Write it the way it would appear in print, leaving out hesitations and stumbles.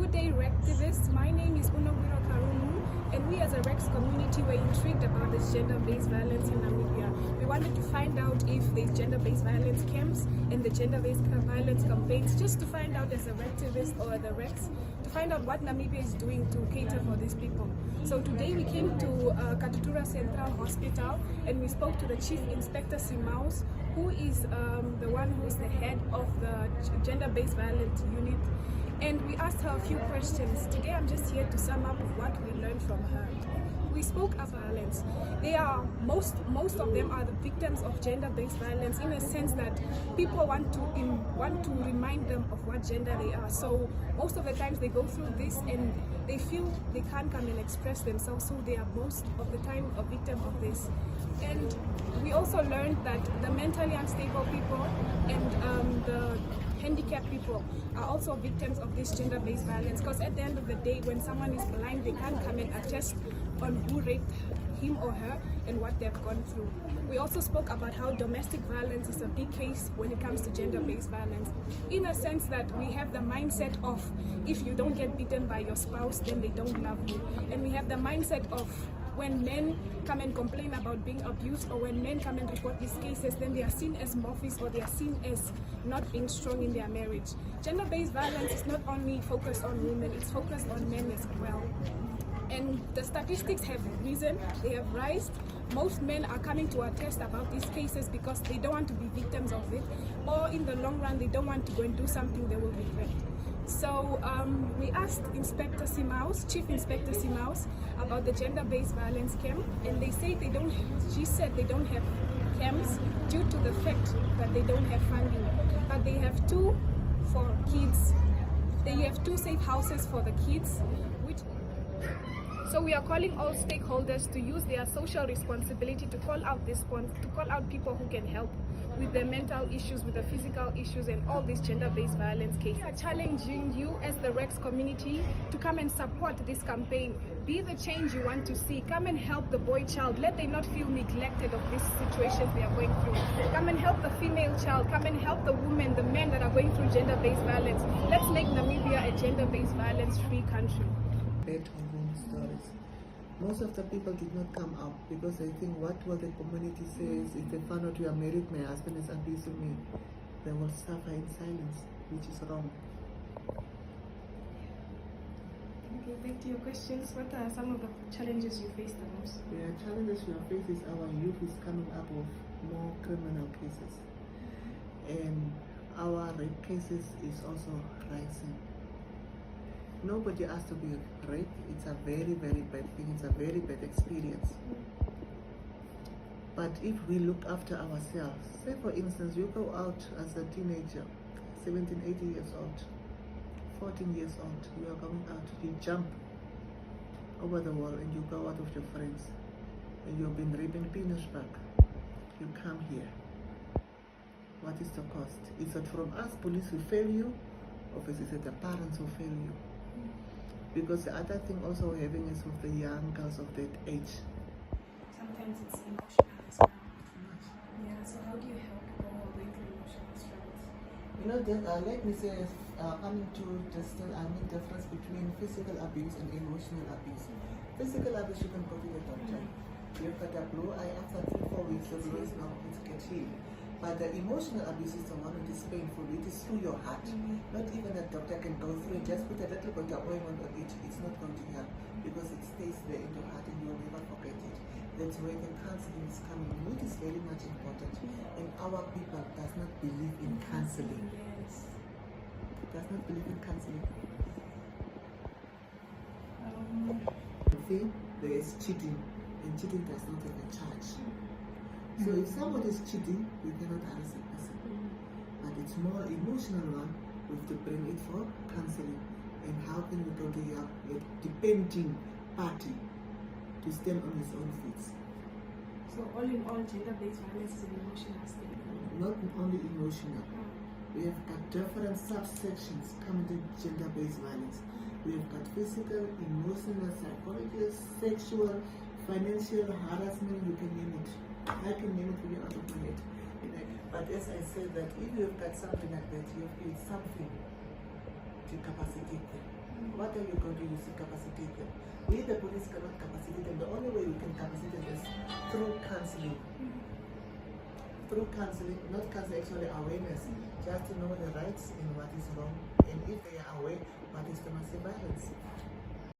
Good day, Raktivist. My name is and we as a RAKS community were intrigued about this gender-based violence in Namibia. We wanted to find out if there's gender-based violence camps and the gender-based violence campaigns, just to find out as a Raktivist or the RAKS, to find out what Namibia is doing to cater for these people. So today we came to Katutura Central Hospital and we spoke to the Chief Inspector Simaus, who is the one who's the head of the gender-based violence unit. And we asked her a few questions. Today I'm just here to sum up what we learned from her. We spoke of violence. They are most of them are the victims of gender-based violence, in a sense that people want to remind them of what gender they are. So most of the times they go through this and they feel they can't come and express themselves, so they are most of the time a victim of this. And we also learned that the mentally unstable people and the handicapped people are also victims of this gender-based violence, because at the end of the day, when someone is blind, they can't come and attest on who raped him or her and what they've gone through. We also spoke about how domestic violence is a big case when it comes to gender-based violence, in a sense that we have the mindset of if you don't get beaten by your spouse, then they don't love you. And we have the mindset of when men come and complain about being abused, or when men come and report these cases, then they are seen as morphs, or they are seen as not being strong in their marriage. Gender-based violence is not only focused on women, it's focused on men as well. And the statistics have risen, they have risen. Most men are coming to attest about these cases because they don't want to be victims of it, or in the long run they don't want to go and do something they will regret. So we asked Inspector Simaus, Chief Inspector Simaus, about the gender-based violence camp, and she said they don't have camps due to the fact that they don't have funding, but they have two for kids. They have two safe houses for the kids, so we are calling all stakeholders to use their social responsibility to call out people who can help with the mental issues, with the physical issues, and all these gender-based violence cases. We are challenging you as the RAKS community to come and support this campaign. Be the change you want to see. Come and help the boy child. Let them not feel neglected of these situations they are going through. Come and help the female child. Come and help the women, the men that are going through gender-based violence. Let's make Namibia a gender-based violence-free country. Stories. Most of the people did not come out because they think, what will the community say if they find out we are married, my husband is abusing me? They will suffer in silence, which is wrong. Okay, back to your questions. What are some of the challenges you face the most? The challenges we are facing is our youth is coming up with more criminal cases, and our rape cases is also rising. Nobody has to be raped. It's a very, very bad thing. It's a very bad experience. But if we look after ourselves, say for instance, you go out as a teenager, 17, 18 years old, 14 years old, you are going out, you jump over the wall and you go out with your friends, and you've been raped in Penisburg. You come here. What is the cost? Is it from us, police, who fail you, or is it the parents who fail you? Because the other thing also we're having is with the young girls of that age. Sometimes it's emotional as well. Yeah, so how do you help people who are going through emotional struggles? You know, let me say, coming to distill, difference between physical abuse and emotional abuse. Physical abuse, you can go to the doctor. You've got a blue eye after 3-4 weeks, the blue is now going to get healed. But the emotional abuse is the one that is painful. It is through your heart. Not even a doctor can go through it. Just put a little bit of ointment on it. It's not going to help because it stays there in your heart and you will never forget it. That's where the counseling is coming, which is very much important. And our people does not believe in counseling. Yes. Does not believe in counseling. See, there is cheating, and cheating does not have a charge. So if somebody is cheating, we cannot arrest a person. But it's more emotional one, we have to bring it for counseling. And how can we go to a depending party to stand on his own feet? So all in all, gender-based violence is an emotional state. Not only emotional. We have got different subsections coming to gender-based violence. We have got physical, emotional, psychological, sexual, financial, harassment, you can name it. I can name it for you out of my head. But as I said, that if you've got something like that, you have something to capacitate them. What are you going to use to capacitate them? We, the police, cannot capacitate them. The only way we can capacitate them is through counseling. Through counseling, not counseling, actually awareness, just to know the rights and what is wrong, and if they are aware, what is domestic violence.